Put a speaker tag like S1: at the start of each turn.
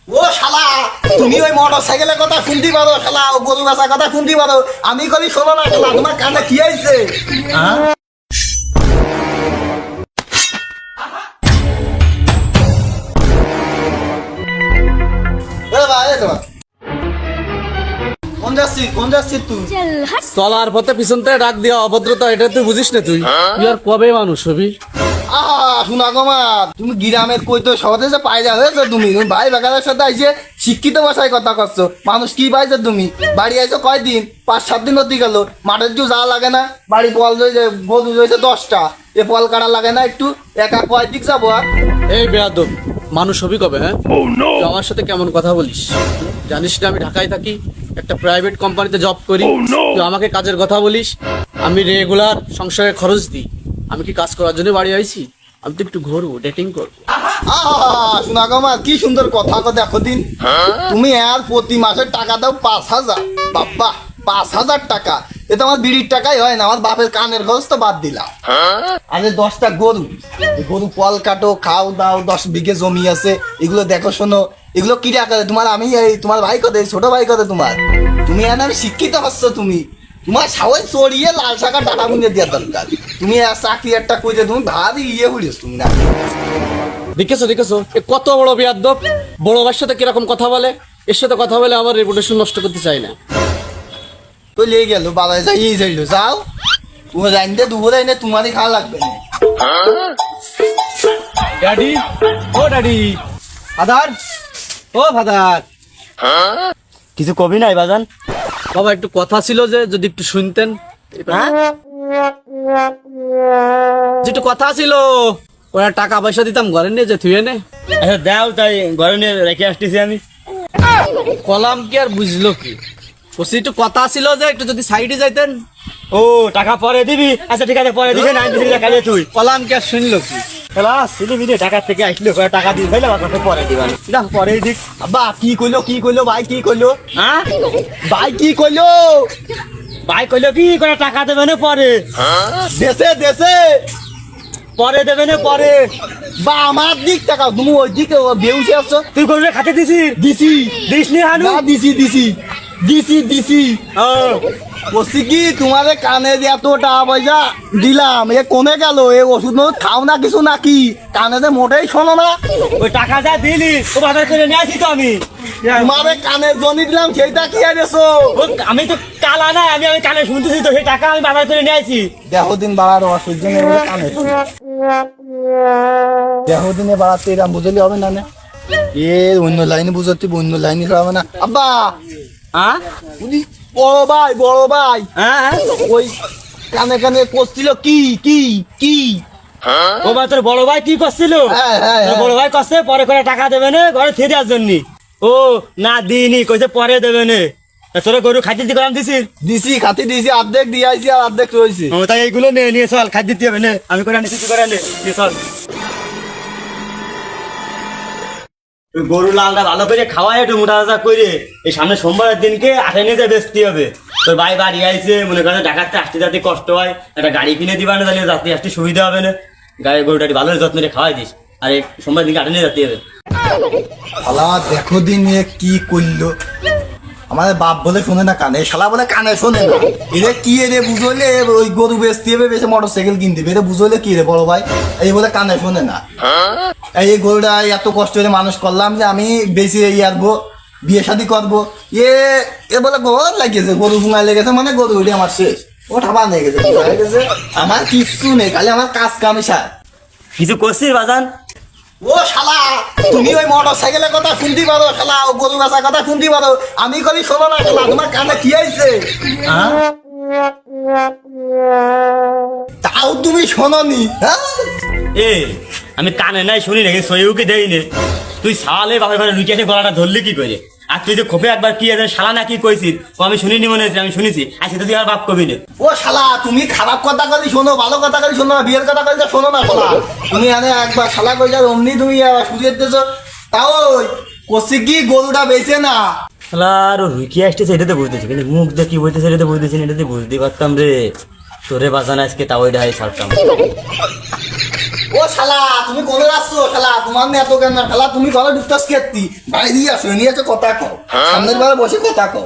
S1: ও শালা, তুমি ওই মোটর সাইকেলের কথা শুনতে পারো শালা, ও গরু বেচার কথা শুনতে পারো, আমি করি শোনো না শালা, তোমার কানে কি হয়েছে? কোন যাচ্ছিস তুই?
S2: চলার পথে পিছন থেকে ডাক দিয়া অভদ্রতা, এটা তুই বুঝিস না? তুই আর কবে মানুষ হবি?
S1: শোনা গো মা, তুমি গ্রামের কই তো শহরে যে পায়রা হয়েছো তুমি ভাই বেকারের সাথে আইসে শিক্ষিত ভাষায় কথা করছো, মানুষ কি পাইছে? তুমি বাড়ি আইছো কয়দিন? 5-7 দিন অতি গেল, মাঠের জু যাওয়া লাগে না? বাড়ি পল রয়েছে, গরু রয়েছে 10টা, এ পল কাটা লাগে না একটু? একা কয় দিক যাবো? আর
S2: এই বেয়াদব, মানুষ হবি কবে? হ্যাঁ, তুই আমার সাথে কেমন কথা বলিস? জানিস না আমি ঢাকায় থাকি, একটা প্রাইভেট কোম্পানিতে জব করি। তুই আমাকে কাজের কথা বলিস? আমি রেগুলার সংসারে খরচ দিই। আমি কি কাজ করার জন্য বাড়ি আইছি? আমি তো একটু ঘুরবো, ডেটিং করবো।
S1: শোনা গো মা, কি সুন্দর কথা কো দেখো দিন। তুমি আর প্রতি মাসের টাকা দাও 5,000। বাবা, 5,000 টাকা! এ তো আমার বিড়ির টাকাই হয় না, আমার বাপের কানের খরচ তো বাদ দিলাম। আরে 10টা গরু, গরু পল কাটো, খাও দাও, 10 বিঘে জমি আছে, এগুলো দেখো শোনো, এগুলো কি টাকা তোমার? আমি এই তোমার ভাই কত, ছোট ভাই কত তোমার? তুমি আর আমি শিক্ষিত হচ্ছ তুমি, তোমার সাহস চড়িয়ে লাল শাখা টাকা বুঝে দেওয়ার দরকার। তুমি আর চাকরি একটা কইতে তুমি ভাবি ইয়ে করিস তুমি না।
S2: দেখেছো এ কত বড় বেয়াদব, বড় ভাইয়ের সাথে কিরকম কথা বলে। এর সাথে কথা বলে আমার রেপুটেশন নষ্ট করতে চাই না।
S1: তো লেগে গেল বাবা, যাই যাইলো যাও, তুমি জানতে দুপুরে এনে তোমারই খাওয়া লাগবে না।
S2: ড্যাডি, ও ড্যাডি,
S1: ফাদার, ও ফাদার, কিছু কবি নাই বাজান?
S2: বাবা একটু কথা ছিল যে, যদি একটু শুনতেন। যে একটু কথা ছিল, ওরা টাকা পয়সা দিতাম ঘরে নিয়ে যে থুয়ে নে।
S3: আচ্ছা দাও, তাই ঘরে নিয়ে রেখে আসতেছি আমি।
S2: কলাম কি আর বুঝলো কি? বলছি একটু কথা ছিল যে, একটু যদি সাইডে যাইতেন।
S3: ও টাকা পরে দিবি? আচ্ছা ঠিক আছে, পরে দিবি। 90 টাকা দিয়ে তুই
S2: কলাম কি আর শুনলো কি?
S3: টাকা থেকে আসলো, টাকা দিয়ে ফেলে আমার কাছে পরে দিবা না, পরেই দিক।
S1: আব্বা কি কইলো ভাই, কি কইলো?
S3: হ্যাঁ
S1: ভাই কি কইলো?
S3: ভাই কইলো কি করে টাকা দেবে না পরে?
S1: দেশে দেশে
S3: পরে দেবে না পরে।
S1: বা আমার দিক টাকা, তুমি ওই দিকে বেউসে আসছো।
S3: তুই করবে খাতে দিছিস?
S1: দিছি।
S3: দিস নি হানু?
S1: না, দিছি। বলছি কি, তোমার কানে যে এত টাকা পয়সা দিলাম, এ কমে গেল, এ ওষুধ খাও না কিছু নাকি? কানে যে মোটেই শোনো না।
S3: ওই টাকা যা দিলি ও বাজার করে নিয়ে আসি তো আমি।
S1: তোমারে কানে জনি দিলাম, সেইটা কি আনেছো?
S3: আমি তো কালা না, আমি কানে শুনতেছি তো, সেই টাকা আমি বাজার করে নিয়ে আসি।
S1: দেহ দিন বাড়ার অসহ্য নেই কানে, দেহ দিনে বাড়াতে এরম বুঝলি হবে না? এ অন্য লাইনে বুঝতে, অন্য লাইনে হবে না। আব্বা,
S3: হ্যাঁ
S1: বড় ভাই,
S3: হ্যাঁ
S1: ওই কানে কানে করছিল কি কি কি?
S3: ও বা তোর বড় ভাই কি করছিল?
S1: হ্যাঁ।
S3: তোর বড় ভাই করছে পরে করে টাকা দেবে না ঘরে থেকে দেওয়ার জন্য। ও না দিইনি, কইছে পরে দেবে না। তোর গরু খাদ্য দিতে করাম দিছিস?
S1: দিছি, খাতি দিছি, অর্ধেক দিয়ে আইছি আর অর্ধেক রয়েছে।
S3: ও তাই এইগুলো নিয়ে চল, খাদ্য দিতে হবে না, আমি করে আনি, তুই করে আনি, নিয়ে চল। গরু লালটা ভালো করে খাওয়াই একটু মোটা তাজা করে, এই সামনে সোমবারের দিনকে আটে নিয়ে যা বেচতে হবে। তোর ভাই বাড়ি আইছে, মনে করে ঢাকাতে আসতে যাতে কষ্ট হয়, একটা গাড়ি কিনে দিবা না, তাহলে যাতে আসতে সুবিধা হবে না। গায়ে গরুটাকে ভালো যত্ন করে খাওয়াই দিস, আর এই সোমবার দিনকে আটে নিয়ে যেতে হবে।
S1: শালা দেখো দিন এ কি করলো, আমাদের বাপ বলে শোনে না কানে, শালা বলে কানে শোনে না। এরে কি রে বুঝলে, ওই গরু বেচতে হবে, বেশি মোটর সাইকেল কিনতে হবে, এটা বুঝলে কি রে বড় ভাই? এই বলে কানে শোনে না। এই গরুটা এত কষ্ট করে মানুষ করলাম যে আমি বেশি আসবো, বিয়ে শাদি করবো, এ বলে ঘর লাগিয়েছে, গরু ভুঙায় লেগেছে, মানে গরু উঠে আমার শেষ, ও ঠাবা নিয়ে গেছে, আমার কিচ্ছু নেই, খালি আমার কাজ কামে সার।
S3: কিছু করছিস বাজান?
S1: ও শালা, তুমি ওই মোটর সাইকেলের কথা শুনতে পারো শালা, ও গরু বেচার কথা শুনতে পারো, আমি করি শোনো না শালা, তোমার কানে কি হয়েছে? তাও তুমি শোনোনি? হ্যাঁ,
S3: এ আমি কানে নাই শুনি নাকি, সইউকে দেই নে। তুই সালে বাপের ঘরে লুকিয়ে গলাটা ধরলি কি করে? আর তুই যে খোপে একবার কি শালা না কি কইছিস, ও আমি শুনিনি মনে হচ্ছে, আমি শুনেছি। আচ্ছা তুই আর বাপ কবি নে।
S1: ও শালা, তুমি খারাপ কথা করি শোনো, ভালো কথা করি শোনো, বিয়ের কথা করি শোনো না শালা। তুমি এনে একবার শালা কই যাও, অমনি তুমি সুযোগ দিতেছো। তাও করছি কি, গরুটা বেঁচে না।
S3: শালার ও লুকিয়ে আসতেছে, এটাতে বুঝতেছি, কিন্তু মুখ দিয়ে কি বলতেছে এটাতে বুঝতেছি না, এটাতে বুঝতে পারতাম রে। তোরে বাজান আজকে তাও এটা ছাড়তাম।
S1: ও ও শালা তুমি কোথায় আসছো শালা তোমার নিয়ে এত কেন শালা তুমি ঘরে ঢুকতাস খেতি বাইরে দিয়ে আসো নিয়ে কথা কও সামনের বেলা বসে কথা কও